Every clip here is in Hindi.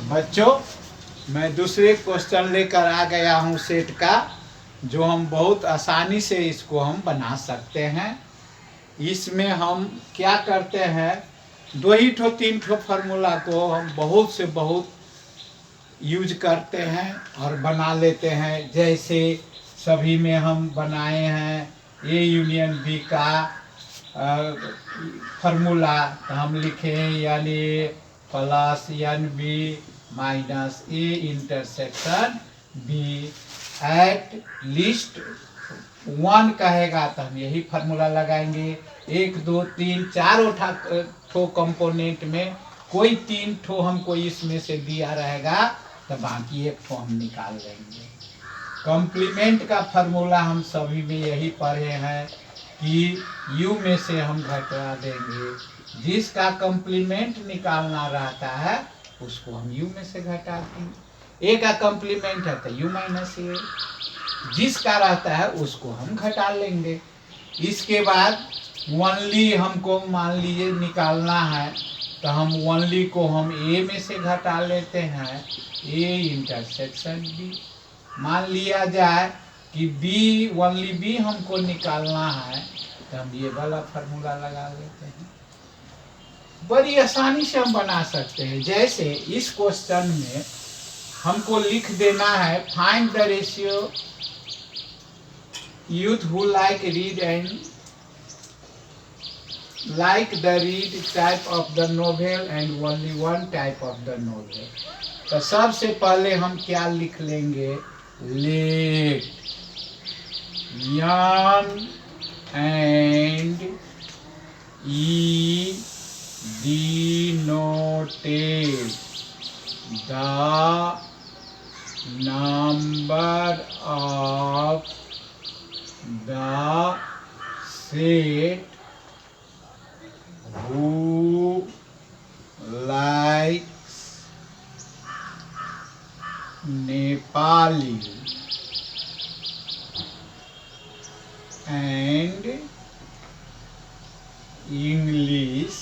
बच्चों, मैं दूसरे क्वेश्चन लेकर आ गया हूँ सेट का, जो हम बहुत आसानी से इसको हम बना सकते हैं। इसमें हम क्या करते हैं, 2 3 फार्मूला को हम बहुत से बहुत यूज करते हैं और बना लेते हैं। जैसे सभी में हम बनाए हैं ए यूनियन बी का फार्मूला, तो हम लिखे हैं यानी plus n B minus A intersection B at least 1 कहेगा तो हम यही फार्मूला लगाएंगे। 1 2 3 4 ठो कंपोनेंट में कोई 3 ठो हमको इसमें से दिया रहेगा, तो बाकी एक ठो हम निकाल लेंगे। कॉम्प्लीमेंट का फार्मूला हम सभी में यही पढ़े हैं कि u में से हम घटा देंगे। जिसका कॉम्प्लीमेंट निकालना रहता है उसको हम u में से घटा देंगे। a का कॉम्प्लीमेंट है तो u माइनस ए, जिसका रहता है उसको हम घटा लेंगे। इसके बाद ओनली हमको मान लीजिए निकालना है, तो हम ओनली को हम a में से घटा लेते हैं, a इंटरसेक्शन b। मान लिया जाए कि b ओनली b हमको निकालना है, तो हम ये वाला फार्मूला लगा लेते हैं। बड़ी आसानी से हम बना सकते हैं। जैसे इस क्वेश्चन में हमको लिख देना है, find the ratio youth who like read type of the novel and only one type of the novel। तो सबसे पहले हम क्या लिख लेंगे, late young and e denoted the number of the set who likes Nepali and English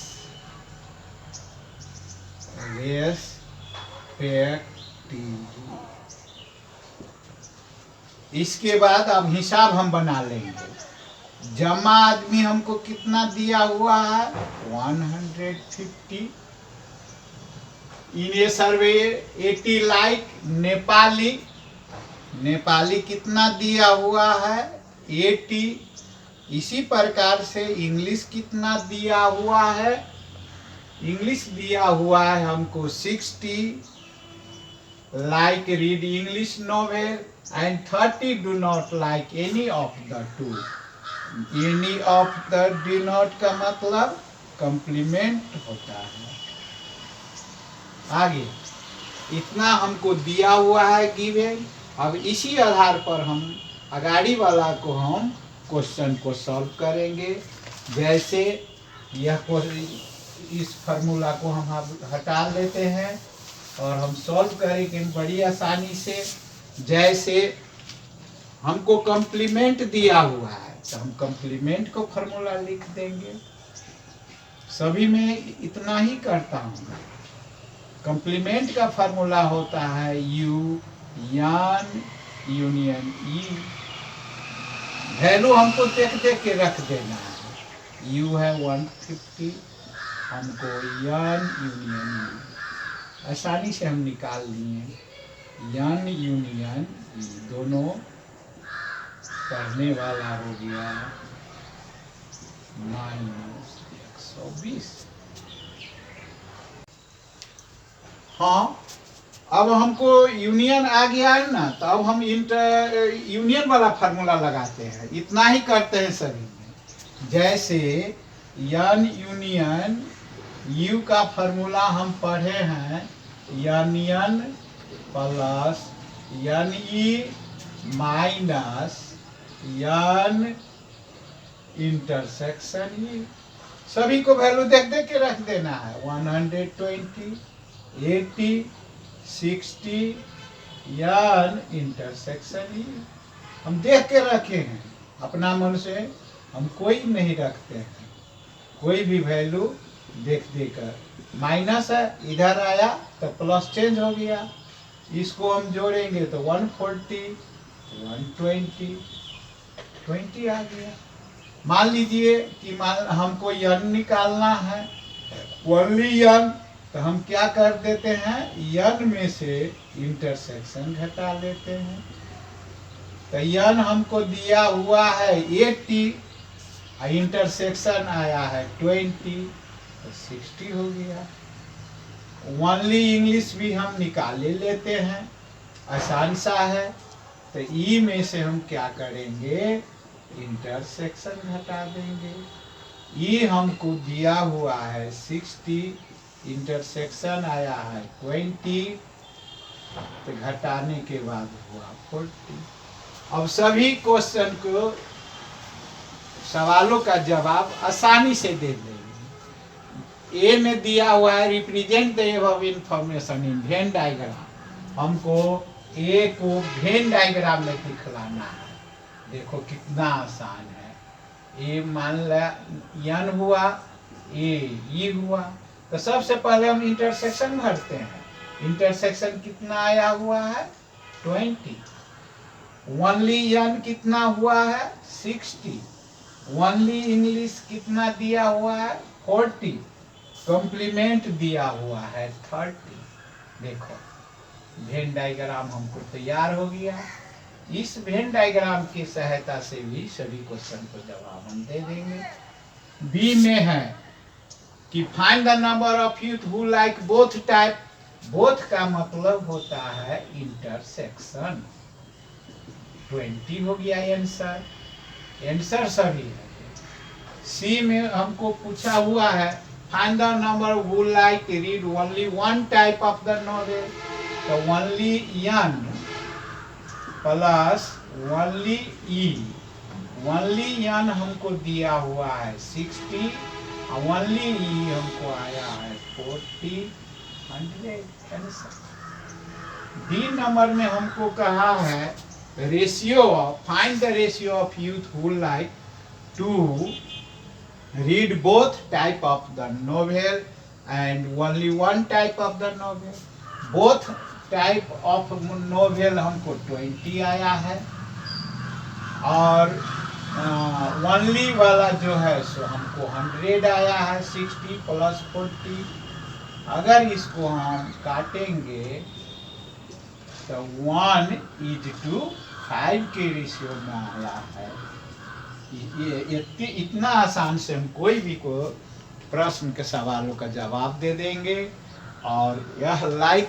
respectively। इसके बाद अब हिसाब हम बना लेंगे। जमा आदमी हमको कितना दिया हुआ है, 150। इन ये सर्वे 80 लाइक नेपाली कितना दिया हुआ है, 80। इसी प्रकार से इंग्लिश कितना दिया हुआ है, इंग्लिश दिया हुआ है हमको 60 like read English novel and 30 do not like any of the two। any of the do not का मतलब कॉम्प्लीमेंट होता है। आगे इतना हमको दिया हुआ है गिवन। अब इसी आधार पर हम अगाड़ी वाला को हम क्वेश्चन को सॉल्व करेंगे। जैसे यह इस फार्मूला को हम हटा लेते हैं और हम सॉल्व करेंगे बड़ी आसानी से। जैसे हमको कॉम्प्लीमेंट दिया हुआ है, तो हम कॉम्प्लीमेंट को फार्मूला लिख देंगे। सभी में इतना ही करता हूँ। कॉम्प्लीमेंट का फार्मूला होता है u यान यूनियन e। वैल्यू हमको देख देख के रख देना है। u है 150, हमको यान यूनियन e आसानी से हम निकाल लिए। यान यूनियन दोनों पढ़ने वाला हो गया -120। हाँ, अब हमको यूनियन आ गया है ना, तो अब हम यूनियन वाला फार्मूला लगाते हैं। इतना ही करते हैं सभी में। जैसे यान यूनियन u का फार्मूला हम पढ़े हैं, यानियन प्लस यान ई माइनस यान इंटरसेक्शन ई। सभी को वैल्यू देख देख के रख देना है। 120 80 60 यान इंटरसेक्शन ई। हम देख के रखे हैं, अपना मन से हम कोई नहीं रखते हैं। कोई भी वैल्यू देख देकर माइनस है, इधर आया तो प्लस चेंज हो गया। इसको हम जोड़ेंगे तो 140, 120, 20 आ गया। मान लीजिए कि हमको यन निकालना है, ओनली यन, तो हम क्या कर देते हैं, यन में से इंटरसेक्शन घटा लेते हैं। तो यन हमको दिया हुआ है 80, इंटरसेक्शन आया है 20, तो 60 हो गया। ओनली इंग्लिश भी हम निकाले लेते हैं, आसान सा है। तो ई में से हम क्या करेंगे, इंटरसेक्शन घटा देंगे। ई हमको दिया हुआ है 60, इंटरसेक्शन आया है 20, तो घटाने के बाद हुआ 40। अब सभी क्वेश्चन को, सवालों का जवाब आसानी से दे देंगे। ए में दिया हुआ है represent the above information in Venn diagram. हमको ए को वेन डायग्राम में दिखलाना है। देखो कितना आसान है। ए मान लिया यन हुआ, ए हुआ, तो सबसे पहले हम इंटरसेक्शन भरते हैं। इंटरसेक्शन कितना आया हुआ है, 20। ओनली यन कितना हुआ है, 60। ओनली इंग्लिश कितना दिया हुआ है, 40। कॉम्प्लीमेंट दिया हुआ है 30। देखो वेन डायग्राम हमको तैयार हो गया। इस वेन डायग्राम की सहायता से भी सभी क्वेश्चन को जवाब हम दे देंगे। बी में है कि find the number of youth who like both type. Both का मतलब होता है इंटरसेक्शन। 20 हो गया आंसर, आंसर सभी है। सी में हमको पूछा हुआ है find the number who like read only one type of the novel. तो ओनली यन प्लस ओनली ई। ओनली यन हमको दिया हुआ है 60, ओनली ई हमको आया है 40, 100। डी नंबर में हमको कहा है ratio of, find the ratio of youth who like to read both type of the novel and only one type of the novel. Both type of novel हमको 20 आया है, और ओनली वाला जो है सो हमको 100 आया है। 60 प्लस 40, अगर इसको हम काटेंगे तो 1:5 के रेशियो में आया है। ये इतना आसान से हम कोई भी को प्रश्न के सवालों का जवाब दे देंगे। और यह लाइक,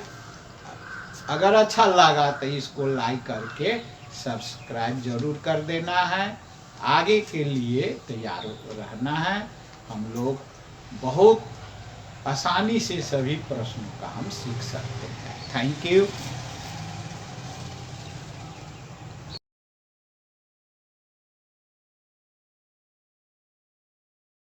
अगर अच्छा लगा तो इसको लाइक करके सब्सक्राइब जरूर कर देना है। आगे के लिए तैयार रहना है। हम लोग बहुत आसानी से सभी प्रश्नों का हम सीख सकते हैं। Thank you.